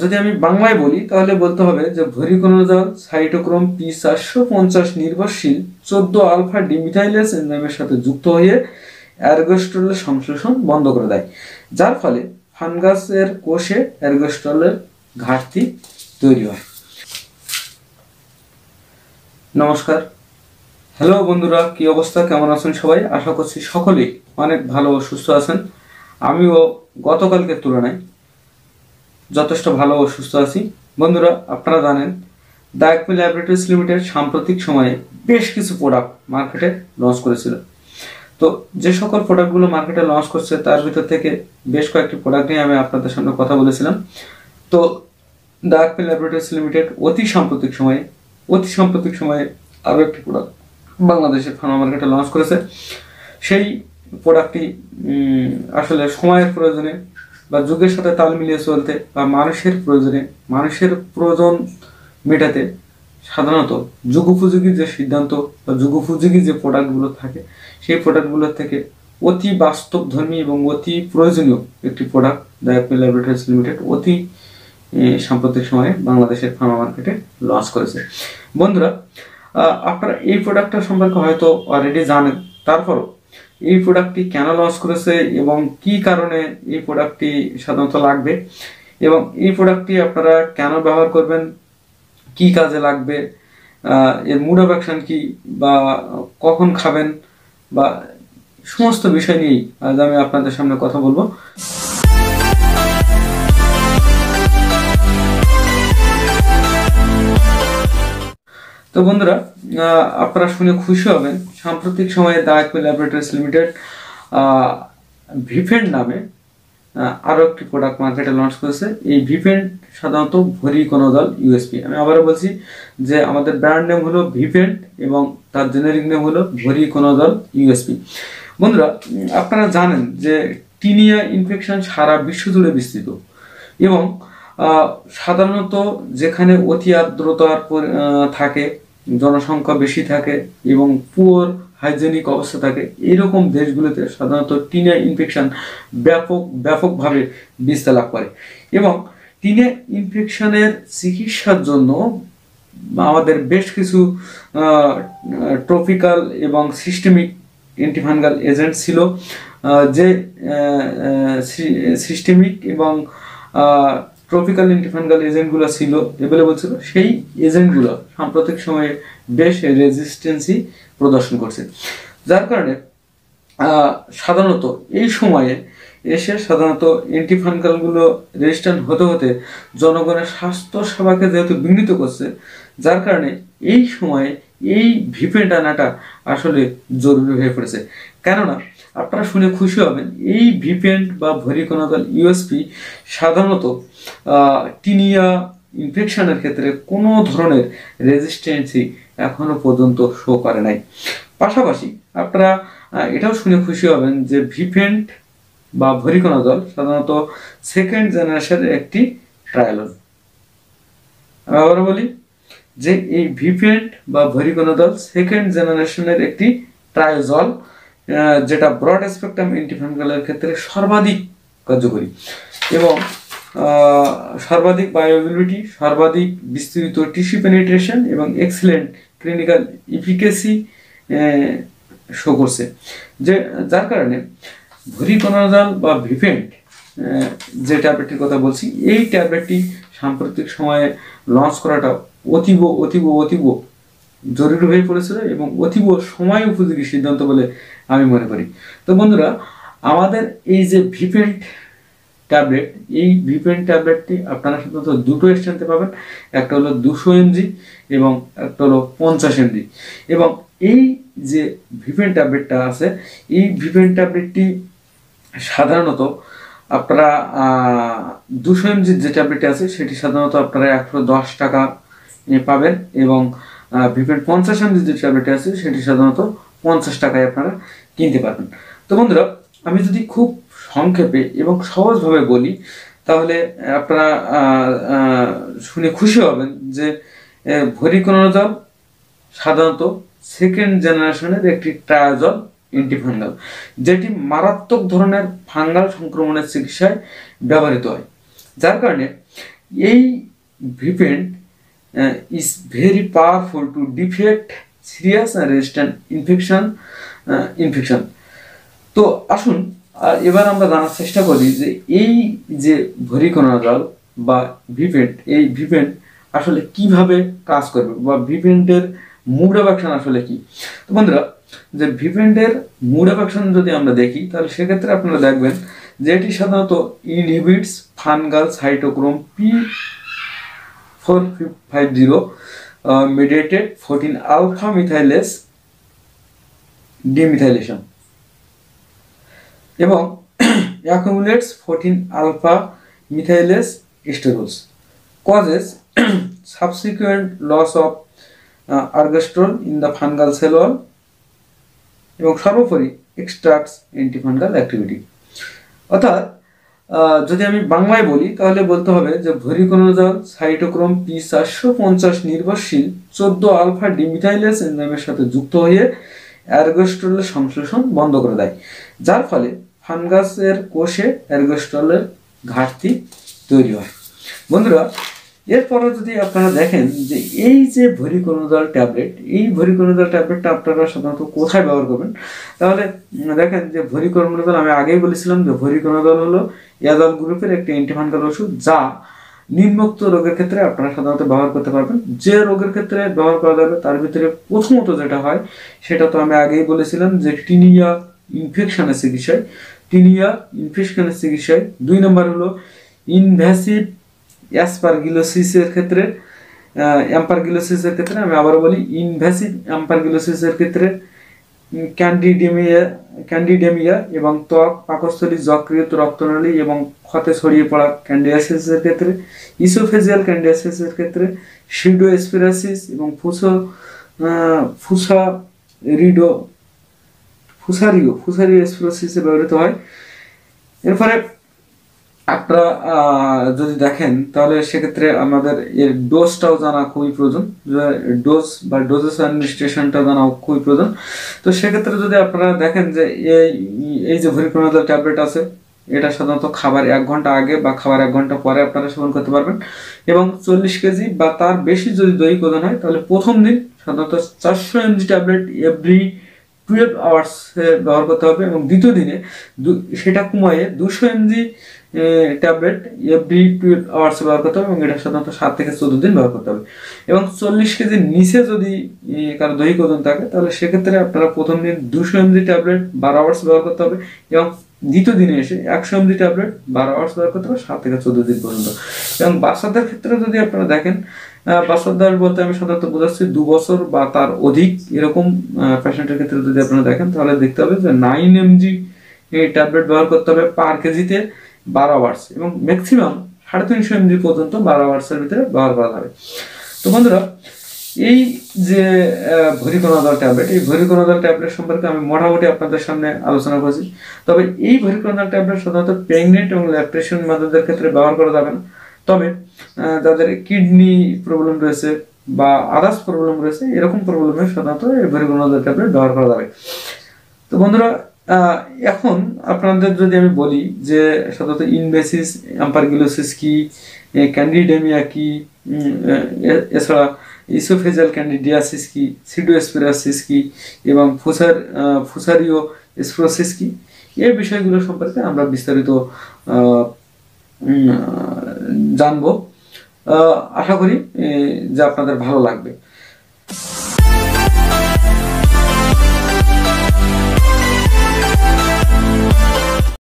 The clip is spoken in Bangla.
যদি আমি বাংলায় বলি তাহলে বলতে হবে যে ভরিকোনোজল সাইটোক্রোম P450 নির্ভরশীল 14 আলফা ডিমিথাইলেজ এনজাইমের সাথে যুক্ত হয়ে অ্যারগোস্টলের সংশ্লেষণ বন্ধ করে দেয়, যার ফলে ফানগাসের কোষে অ্যারগোস্টলের ঘাটতি তৈরি হয়। নমস্কার, হ্যালো বন্ধুরা, কি অবস্থা, কেমন আছেন সবাই? আশা করছি সকলেই অনেক ভালো ও সুস্থ আছেন। আমিও গতকালকের তুলনায় যথেষ্ট ভালো ও সুস্থ আছি। বন্ধুরা, আপনারা জানেন দ্য অ্যাকমি ল্যাবরেটরিজ লিমিটেড সাম্প্রতিক সময়ে বেশ কিছু প্রোডাক্ট মার্কেটে লঞ্চ করেছিল। তো যে সকল প্রোডাক্টগুলো মার্কেটে লঞ্চ করছে তার ভিতর থেকে বেশ কয়েকটি প্রোডাক্ট নিয়ে আমি আপনাদের সামনে কথা বলেছিলাম। তো দ্য অ্যাকমি ল্যাবরেটরিজ লিমিটেড অতি সাম্প্রতিক সময়ে আরও একটি প্রোডাক্ট বাংলাদেশের ফার্মা মার্কেটে লঞ্চ করেছে। সেই প্রোডাক্টটি আসলে সময়ের প্রয়োজনে বা যুগের সাথে তাল মিলিয়ে চলতে বা মানুষের প্রয়োজন মেটাতে সাধারণত যুগোপযোগী যে সিদ্ধান্ত বা যুগোপযোগী যে প্রোডাক্টগুলো থাকে সেই প্রোডাক্টগুলোর থেকে অতি বাস্তবধর্মী এবং অতি প্রয়োজনীয় একটি product the Acme laboratories limited অতি সাম্প্রতিক সময়ে বাংলাদেশের ফার্মা মার্কেটে লঞ্চ করেছে। বন্ধুরা, আপনারা এই প্রোডাক্টটা সম্পর্কে হয়তো অলরেডি জানেন, তারপরও এই প্রোডাক্টটি কেন লঞ্চ করেছে এবং কি কারণে এই প্রোডাক্টটি সাধারণত লাগবে এবং এই প্রোডাক্টটি আপনারা কেন ব্যবহার করবেন, কি কাজে লাগবে, এর মোড অফ অ্যাকশন কি বা কখন খাবেন বা সমস্ত বিষয় নিয়েই আজ আমি আপনাদের সামনে কথা বলবো। তো বন্ধুরা, আপনারা শুনে খুশি হবেন, সাম্প্রতিক সময়ে দ্য অ্যাকমি ল্যাবরেটরিজ লিমিটেড ভিপেন্ট নামে আরও একটি প্রোডাক্ট মার্কেটে লঞ্চ করেছে। এই ভিপেন্ট সাধারণত ভরিকোনোজল ইউএসপি। আমি আবারও বলছি যে আমাদের ব্র্যান্ড নেম হলো ভিপেন্ট এবং তার জেনেরিক নেম হলো ভরিকোনোজল ইউএসপি। বন্ধুরা, আপনারা জানেন যে টিনিয়া ইনফেকশন সারা বিশ্ব জুড়ে বিস্তৃত এবং সাধারণত যেখানে অতি আর্দ্রতার থাকে, জনসংখ্যা বেশি থাকে এবং পুয়ার হাইজেনিক অবস্থা থাকে, এইরকম দেশগুলোতে সাধারণত টিনিয়া ইনফেকশন ব্যাপকভাবে বিস্তার লাভ করে এবং টিনিয়া ইনফেকশনের চিকিৎসার জন্য আমাদের বেশ কিছু ট্রপিক্যাল এবং সিস্টেমিক অ্যান্টিফাঙ্গাল এজেন্ট ছিল, যে সিস্টেমিক এবং ট্রপিক্যাল অ্যান্টিফাঙ্গাল এজেন্টগুলো ছিল অ্যাভেলেবল ছিল। সেই এজেন্টগুলো সাম্প্রতিক সময়ে বেশ রেজিস্ট্যান্সি প্রদর্শন করছে, যার কারণে সাধারণত এই সময়ে এসে সাধারণত অ্যান্টিফাঙ্গালগুলো রেজিস্ট্যান্ট হতে হতে জনগণের স্বাস্থ্য সেবাকে যেহেতু বিঘ্নিত করছে, যার কারণে এই সময়ে এই ভিপেন্ট আনাটা আসলে জরুরি হয়ে পড়েছে। কেননা আপনারা শুনে খুশি হবেন, এই ভিপেন্ট বা ভরিকোনোজল ইউএসপি সাধারণত টিনিয়া ইনফেকশনের ক্ষেত্রে কোনো ধরনের রেজিস্ট্যান্সি এখনো পর্যন্ত শো করে নাই। পাশাপাশি আপনারা এটাও শুনে খুশি হবেন যে ভিপেন্ট বা ভরিকোনোজল সাধারণত সেকেন্ড জেনারেশনের একটি ট্রায়াজল। আমি আবারও বলি যে এই ভিপেন্ট বা ভরিকোনোজল সেকেন্ড জেনারেশনের একটি ট্রায়াজল, যেটা ব্রড স্পেকট্রাম অ্যান্টিফাঙ্গালের ক্ষেত্রে সর্বাধিক কার্যকরী এবং সর্বাধিক বায়োঅ্যাভেলেবিলিটি, সর্বাধিক বিস্তৃত টিস্যু পেনিট্রেশন এবং এক্সিলেন্ট ক্লিনিক্যাল এফিকেসি শো করছে, যার কারণে ভরিকোনোজল বা ভিপেন্ট যে ট্যাবলেটটির কথা বলছি, এই ট্যাবলেটটি সাম্প্রতিক সময়ে লঞ্চ করাটা অতীব অতীব অতীব জরুরি হয়ে পড়েছিল এবং অতীব সময় উপযোগী সিদ্ধান্ত বলে আমি মনে করি। তো বন্ধুরা, আমাদের এই যে ভিপেন্ট ট্যাবলেট, এই ভিপেন্ট ট্যাবলেটটি আপনারা সাধারণত দুটো স্ট্রেন্থে পাবেন, একটা হলো 200 mg এবং একটা হলো 50 mg। এবং এই যে ভিপেন্ট ট্যাবলেটটা আছে, এই ভিপেন্ট ট্যাবলেটটি সাধারণত আপনারা 200 mg যে ট্যাবলেটটি আছে সেটি সাধারণত আপনারা 110 টাকা পাবেন এবং ভিপেন্ট 50 mg যে ট্যাবলেটটি আছে সেটি সাধারণত 50 টাকায় আপনারা কিনতে পারবেন। তো বন্ধুরা, আমি যদি খুব সংক্ষেপে এবং সহজভাবে বলি তাহলে আপনারা শুনে খুশি হবেন যে ভরিকোনোজল সাধারণত সেকেন্ড জেনারেশনের একটি ট্রায়াজল অ্যান্টিফাঙ্গাল, যেটি মারাত্মক ধরনের ফাঙ্গাল সংক্রমণের চিকিৎসায় ব্যবহৃত হয়। যার কারণে এই ভিপেন্ট is very powerful to defect serious and resistant infection. তো আসুন এবার আমরা জানার চেষ্টা করি যে এই যে ভরিকোনাজল বা ভিপেন্ট, এই ভিপেন্ট আসলে কিভাবে কাজ করবে বা ভিপেন্টের মোড অফ অ্যাকশন আসলে কি। তো বন্ধুরা, যে ভিপেন্টের মোড অফ অ্যাকশন যদি আমরা দেখি তাহলে সেক্ষেত্রে আপনারা দেখবেন যে এটি সাধারণত inhibits ফানগাল cytochrome P450 mediated 14 alpha methylase demethylation এবং accumulates 14 alpha methylase sterols, causes subsequent loss of ergosterol in the fungal cell wall এবং সর্বোপরি extracts antifungal activity। অর্থাৎ যদি আমি বাংলায় বলি তাহলে বলতে হবে যে ভরিকোনাজল সাইটোক্রোম P450 নির্ভরশীল 14 আলফা ডিমিথাইলেস এনজাইমের সাথে যুক্ত হয়ে এরগোস্টেরলের সংশ্লেষণ বন্ধ করে দেয়, যার ফলে ফানগাসের কোষে এরগোস্টেরলের ঘাটতি তৈরি হয়। বন্ধুরা, এরপরে যদি আপনারা দেখেন যে এই যে ভরিকোনাজল ট্যাবলেট, এই ভরিকোনাজল ট্যাবলেটটা আপনারা সাধারণত কোথায় ব্যবহার করবেন, তাহলে দেখেন যে ভরিকোনাজল আমি আগেই বলেছিলাম যে ভরিকোনাজল হলো অ্যাজল গ্রুপের একটি অ্যান্টিফাঙ্গাল ওষুধ, যা নিম্নোক্ত রোগের ক্ষেত্রে আপনারা সাধারণত ব্যবহার করতে পারবেন। যে রোগের ক্ষেত্রে ব্যবহার করা যাবে তার ভিতরে প্রথমত যেটা হয় সেটা তো আমি আগেই বলেছিলাম যে টিনিয়া ইনফেকশনের চিকিৎসায়, টিনিয়া ইনফেকশনের চিকিৎসায়। 2 নম্বর হলো ইনভ্যাসিভ অ্যাসপারগিলোসিসের ক্ষেত্রে, অ্যাম্পারগিলোসিসের ক্ষেত্রে আমি আবারও বলি ইনভ্যাসিভ অ্যাম্পারগিলোসিসের ক্ষেত্রে ক্যান্ডিডেমিয়া এবং ত্বক পাকস্থলী যকৃত রক্তনালী এবং ক্ষতে ছড়িয়ে পড়া ক্যান্ডিডিয়াসিসের ক্ষেত্রে, ইসোফেজিয়াল ক্যান্ডিডিয়াসিসের ক্ষেত্রে, সিডোস্পিরাসিস এবং ফুসারিও স্পিরোসিসে ব্যবহৃত হয়। এরপরে আপনারা যদি দেখেন তাহলে সেক্ষেত্রে আমাদের এর ডোজটাও জানা খুবই প্রয়োজন, ডোজ বা ডোজেস অ্যাডমিনিস্ট্রেশনটা জানা খুবই প্রয়োজন। তো সেক্ষেত্রে যদি আপনারা দেখেন যে এই যে ভরিকোনাজল ট্যাবলেট আছে, এটা সাধারণত খাবার 1 ঘন্টা আগে বা খাবার 1 ঘন্টা পরে আপনারা সেবন করতে পারবেন এবং 40 কেজি বা তার বেশি যদি দৈহিক ওজন হয় তাহলে প্রথম দিন সাধারণত 400 mg ট্যাবলেট এভরি 12 আওয়ার্স ব্যবহার করতে হবে এবং দ্বিতীয় দিনে সেটা কমায়ে 200 mg ট্যাবলেট এভরি 12 আওয়ার্স ব্যবহার করতে হবে এবং এটা সাধারণত 7 থেকে 14 দিন ব্যবহার করতে হবে। এবং 40 কেজির নিচে যদি কারো দৈহিক ওজন থাকে তাহলে সেক্ষেত্রে আপনারা প্রথম দিন 200 mg ট্যাবলেট 12 আওয়ার্স ব্যবহার করতে হবে এবং দ্বিতীয় দিনে এসে 100 mg ট্যাবলেট 12 আওয়ার্স ব্যবহার করতে হবে 7 থেকে 14 দিন পর্যন্ত। এবং বাচ্চাদের ক্ষেত্রে যদি আপনারা দেখেন, বাচ্চাদের বলতে আমি সাধারণত বোঝাচ্ছি 2 বছর বা তার অধিক এরকম পেশেন্টের ক্ষেত্রে যদি আপনারা দেখেন তাহলে দেখতে হবে যে 9 mg ট্যাবলেট ব্যবহার করতে হবে পার কেজিতে 12 আওয়ার্স এবং ম্যাক্সিমাম 350 mg পর্যন্ত 12 আওয়ার্সের ভিতরে ব্যবহার করা যাবে। তো বন্ধুরা, এই যে ভরিকোনাজল ট্যাবলেট, এই ভরিকোনাজল ট্যাবলেট সম্পর্কে আমি মোটামুটি আপনাদের সামনে আলোচনা করেছি। তবে এই ভরিকোনাজল ট্যাবলেট সাধারণত প্রেগনেন্ট এবং ল্যাকটেশন মাদারদের ক্ষেত্রে ব্যবহার করা যাবে না। তবে যাদের কিডনি প্রবলেম রয়েছে বা আদার্স প্রবলেম রয়েছে, এরকম প্রবলেমে সাধারণত এই ভরিকোনাজল ট্যাবলেট ব্যবহার করা যাবে। তো বন্ধুরা, এখন আপনাদের যদি আমি বলি যে সাধারণত ইনভ্যাসিভ অ্যাম্পারগিলোসিস কি, ক্যান্ডিডেমিয়া কি, এছাড়া ইসোফেজিয়াল ক্যান্ডিডিয়াসিস কি, সিডোস্পিরাসিস কি এবং ফুসারিও স্পিরোসিস কি, এই বিষয়গুলো সম্পর্কে আমরা বিস্তারিত জানবো। আশা করি যে আপনাদের ভালো লাগবে।